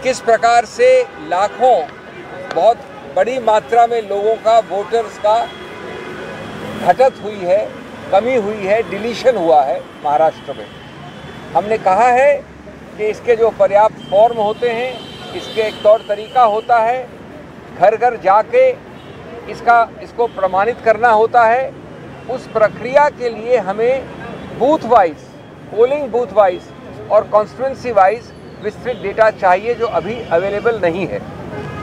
किस प्रकार से लाखों बहुत बड़ी मात्रा में लोगों का वोटर्स का घटत हुई है, कमी हुई है, डिलीशन हुआ है महाराष्ट्र में। हमने कहा है कि इसके जो पर्याप्त फॉर्म होते हैं, इसके एक तौर तरीका होता है, घर घर जाके इसको प्रमाणित करना होता है। उस प्रक्रिया के लिए हमें booth wise, polling booth wise और कॉन्स्टिट्यूंसी वाइज विस्तृत डेटा चाहिए, जो अभी अवेलेबल नहीं है।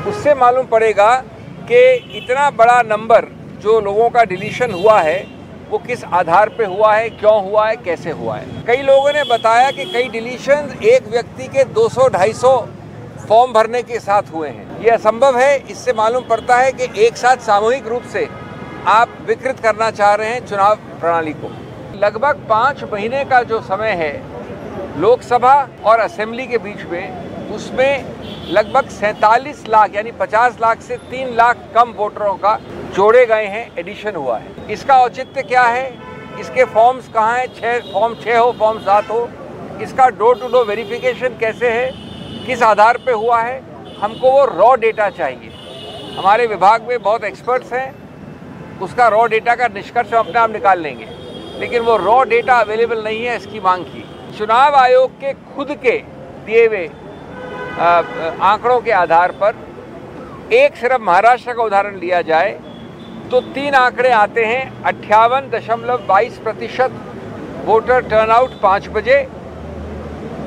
उससे मालूम पड़ेगा कि इतना बड़ा नंबर जो लोगों का डिलीशन हुआ है वो किस आधार पे हुआ है, क्यों हुआ है, कैसे हुआ है। कई लोगों ने बताया कि कई डिलीशन एक व्यक्ति के 200-250 फॉर्म भरने के साथ हुए हैं। ये असंभव है। इससे मालूम पड़ता है कि एक साथ सामूहिक रूप से आप विकृत करना चाह रहे हैं चुनाव प्रणाली को। लगभग 5 महीने का जो समय है लोकसभा और असेंबली के बीच में, उसमें लगभग 47 लाख यानी 50 लाख से 3 लाख कम वोटरों का जोड़े गए हैं, एडिशन हुआ है। इसका औचित्य क्या है? इसके फॉर्म्स कहाँ हैं? फॉर्म 6 हो, फॉर्म 7 हो। इसका डोर टू डोर वेरिफिकेशन कैसे है, किस आधार पे हुआ है? हमको वो रॉ डेटा चाहिए। हमारे विभाग में बहुत एक्सपर्ट्स हैं, उसका रॉ डेटा का निष्कर्ष हम अपने आप निकाल लेंगे, लेकिन वो रॉ डेटा अवेलेबल नहीं है, इसकी मांग की। चुनाव आयोग के खुद के दिए हुए आंकड़ों के आधार पर एक सिर्फ महाराष्ट्र का उदाहरण लिया जाए तो 3 आंकड़े आते हैं। 58.22% वोटर टर्नआउट 5 बजे,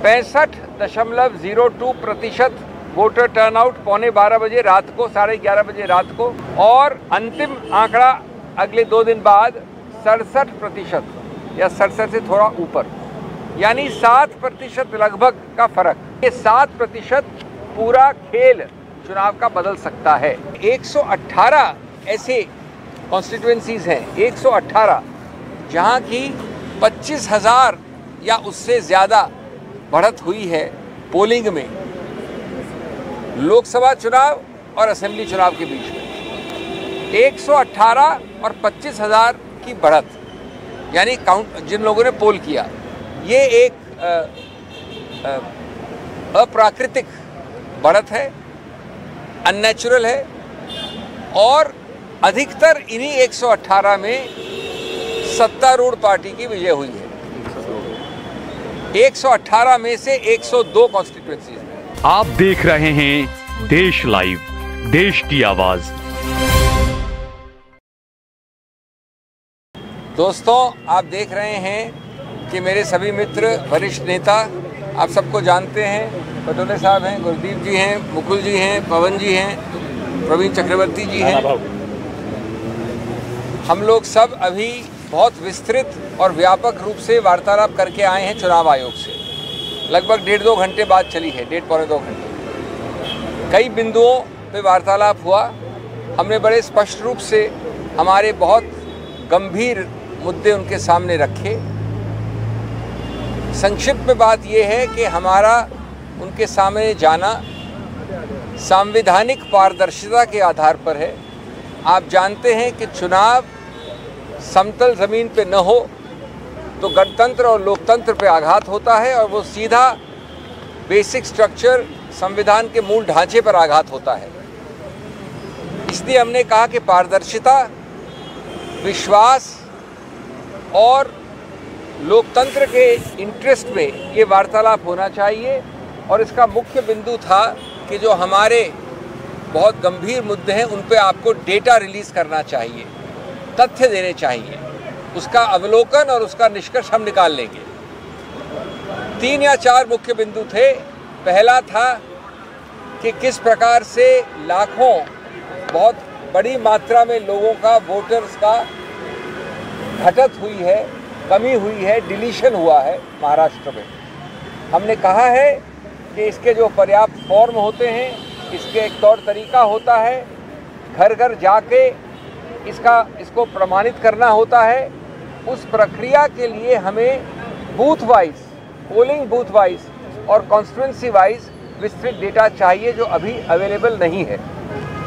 65.02% वोटर टर्नआउट पौने 12 बजे रात को, 11:30 बजे रात को, और अंतिम आंकड़ा अगले 2 दिन बाद 67% या 67 से थोड़ा ऊपर, यानी 7% लगभग का फर्क। ये 7% पूरा खेल चुनाव का बदल सकता है। 118 ऐसे कॉन्स्टिट्यूएंसीज हैं, 118 जहां की 25,000 या उससे ज़्यादा बढ़त हुई है पोलिंग में, लोकसभा चुनाव और असेंबली चुनाव के बीच में। 118 और 25,000 की बढ़त, यानी काउंट जिन लोगों ने पोल किया, ये एक अप्राकृतिक बढ़त है, अननेचुरल है, और अधिकतर इन्हीं 118 में सत्तारूढ़ पार्टी की विजय हुई है। 118 में से 102 कॉन्स्टिट्यूएंसीज में। आप देख रहे हैं देश लाइव, देश की आवाज। दोस्तों, आप देख रहे हैं कि मेरे सभी मित्र, वरिष्ठ नेता, आप सबको जानते हैं, पटोले साहब हैं, गुरदीप जी हैं, मुकुल जी हैं, पवन जी हैं, प्रवीण चक्रवर्ती जी हैं। हम लोग सब अभी बहुत विस्तृत और व्यापक रूप से वार्तालाप करके आए हैं चुनाव आयोग से। लगभग 1.5-2 घंटे बाद चली है, 1.5-पौने 2 घंटे। कई बिंदुओं पे वार्तालाप हुआ। हमने बड़े स्पष्ट रूप से हमारे बहुत गंभीर मुद्दे उनके सामने रखे। संक्षिप्त में बात यह है कि हमारा उनके सामने जाना संवैधानिक पारदर्शिता के आधार पर है। आप जानते हैं कि चुनाव समतल ज़मीन पे न हो तो गणतंत्र और लोकतंत्र पे आघात होता है, और वो सीधा बेसिक स्ट्रक्चर, संविधान के मूल ढांचे पर आघात होता है। इसलिए हमने कहा कि पारदर्शिता, विश्वास और लोकतंत्र के इंटरेस्ट में ये वार्तालाप होना चाहिए। और इसका मुख्य बिंदु था कि जो हमारे बहुत गंभीर मुद्दे हैं उन पे आपको डेटा रिलीज़ करना चाहिए, तथ्य देने चाहिए, उसका अवलोकन और उसका निष्कर्ष हम निकाल लेंगे। 3 या 4 मुख्य बिंदु थे। पहला था कि किस प्रकार से लाखों बहुत बड़ी मात्रा में लोगों का वोटर्स का घटत हुई है, कमी हुई है, डिलीशन हुआ है महाराष्ट्र में। हमने कहा है कि इसके जो पर्याप्त फॉर्म होते हैं, इसके एक तौर तरीका होता है, घर घर जाके इसको प्रमाणित करना होता है। उस प्रक्रिया के लिए हमें booth wise, polling booth wise और कॉन्स्टिट्यूंसी वाइज विस्तृत डेटा चाहिए, जो अभी अवेलेबल नहीं है।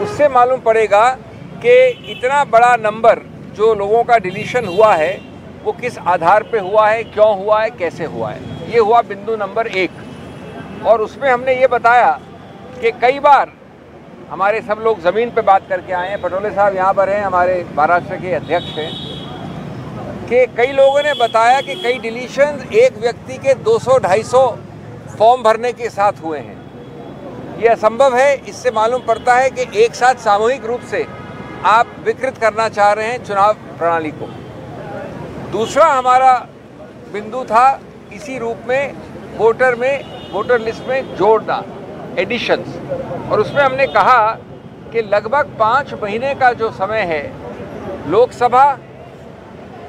उससे मालूम पड़ेगा कि इतना बड़ा नंबर जो लोगों का डिलीशन हुआ है वो किस आधार पे हुआ है, क्यों हुआ है, कैसे हुआ है। ये हुआ बिंदु नंबर 1। और उसमें हमने ये बताया कि कई बार हमारे सब लोग ज़मीन पे बात करके आए हैं, पटोले साहब यहाँ पर हैं, हमारे महाराष्ट्र के अध्यक्ष हैं, कि कई लोगों ने बताया कि कई डिलीशन एक व्यक्ति के 200-250 फॉर्म भरने के साथ हुए हैं। ये असंभव है। इससे मालूम पड़ता है कि एक साथ सामूहिक रूप से आप विकृत करना चाह रहे हैं चुनाव प्रणाली को। दूसरा हमारा बिंदु था इसी रूप में वोटर लिस्ट में जोड़ना, एडिशंस, और उसमें हमने कहा कि लगभग 5 महीने का जो समय है लोकसभा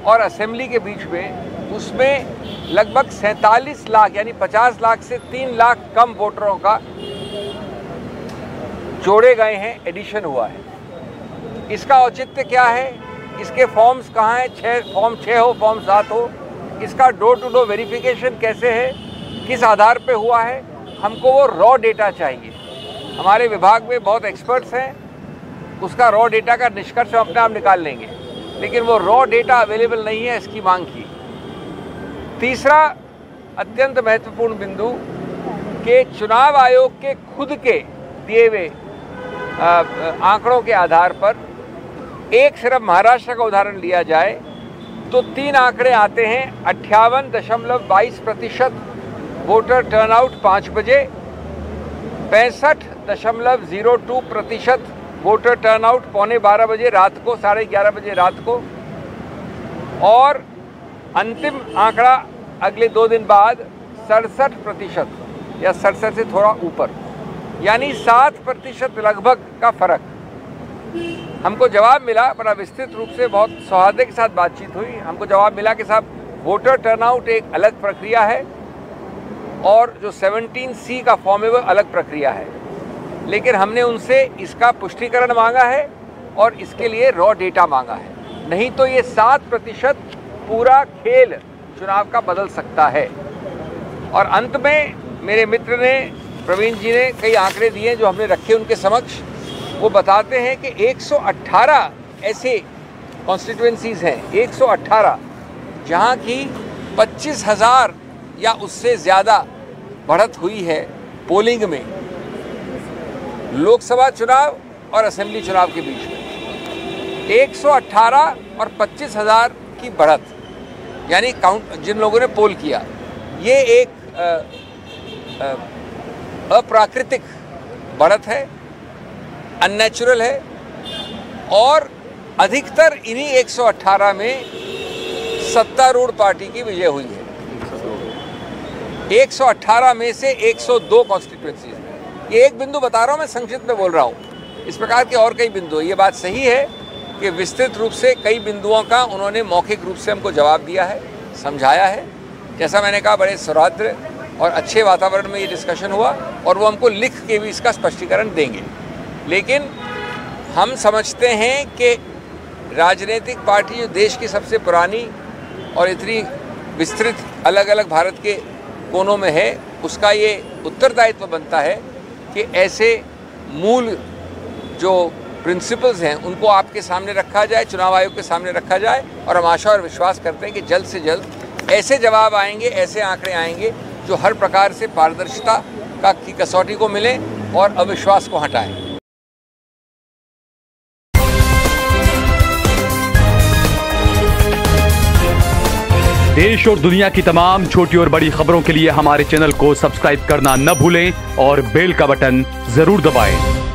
और असेंबली के बीच में, उसमें लगभग 47 लाख यानी 50 लाख से 3 लाख कम वोटरों का जोड़े गए हैं, एडिशन हुआ है। इसका औचित्य क्या है? इसके फॉर्म्स कहाँ हैं? फॉर्म 6 हो, फॉर्म 7 हो। इसका डोर टू डोर वेरिफिकेशन कैसे है, किस आधार पे हुआ है? हमको वो रॉ डेटा चाहिए। हमारे विभाग में बहुत एक्सपर्ट्स हैं, उसका रॉ डेटा का निष्कर्ष हम अपने आप निकाल लेंगे, लेकिन वो रॉ डेटा अवेलेबल नहीं है, इसकी मांग की। तीसरा अत्यंत महत्वपूर्ण बिंदु कि चुनाव आयोग के खुद के दिए हुए आंकड़ों के आधार पर एक सिर्फ महाराष्ट्र का उदाहरण लिया जाए तो 3 आंकड़े आते हैं। 58.22% वोटर टर्नआउट 5 बजे, 65.02% वोटर टर्नआउट 11:15 बजे रात को, 11:30 बजे रात को, और अंतिम आंकड़ा अगले 2 दिन बाद 67% या 67 से थोड़ा ऊपर, यानी 7% लगभग का फर्क। हमको जवाब मिला, बड़ा विस्तृत रूप से बहुत सौहार्द के साथ बातचीत हुई। हमको जवाब मिला कि साहब वोटर टर्नआउट एक अलग प्रक्रिया है और जो 17C का फॉर्म है वो अलग प्रक्रिया है, लेकिन हमने उनसे इसका पुष्टिकरण मांगा है और इसके लिए रॉ डेटा मांगा है, नहीं तो ये 7% पूरा खेल चुनाव का बदल सकता है। और अंत में मेरे मित्र ने, प्रवीण जी ने कई आंकड़े दिए जो हमने रखे उनके समक्ष। वो बताते हैं कि 118 ऐसे कॉन्स्टिट्यूएंसीज हैं, 118, जहाँ की 25,000 या उससे ज़्यादा बढ़त हुई है पोलिंग में, लोकसभा चुनाव और असेंबली चुनाव के बीच में 118 और 25,000 की बढ़त, यानी काउंट जिन लोगों ने पोल किया, ये एक अप्राकृतिक बढ़त है, अननेचुरल है। और अधिकतर इन्हीं 118 में सत्तारूढ़ पार्टी की विजय हुई है। 118 में से 102 कॉन्स्टिट्यूएंसीज में। ये एक बिंदु बता रहा हूँ, मैं संक्षिप्त में बोल रहा हूँ। इस प्रकार के और कई बिंदु। ये बात सही है कि विस्तृत रूप से कई बिंदुओं का उन्होंने मौखिक रूप से हमको जवाब दिया है, समझाया है। जैसा मैंने कहा, बड़े सौहार्द और अच्छे वातावरण में ये डिस्कशन हुआ और वो हमको लिख के भी इसका स्पष्टीकरण देंगे। लेकिन हम समझते हैं कि राजनीतिक पार्टी जो देश की सबसे पुरानी और इतनी विस्तृत अलग अलग भारत के कोनों में है, उसका ये उत्तरदायित्व बनता है कि ऐसे मूल जो प्रिंसिपल्स हैं उनको आपके सामने रखा जाए, चुनाव आयोग के सामने रखा जाए। और हम आशा और विश्वास करते हैं कि जल्द से जल्द ऐसे जवाब आएंगे, ऐसे आंकड़े आएंगे जो हर प्रकार से पारदर्शिता की कसौटी को मिले और अविश्वास को हटाएं। देश और दुनिया की तमाम छोटी और बड़ी खबरों के लिए हमारे चैनल को सब्सक्राइब करना न भूलें और बेल का बटन जरूर दबाएं।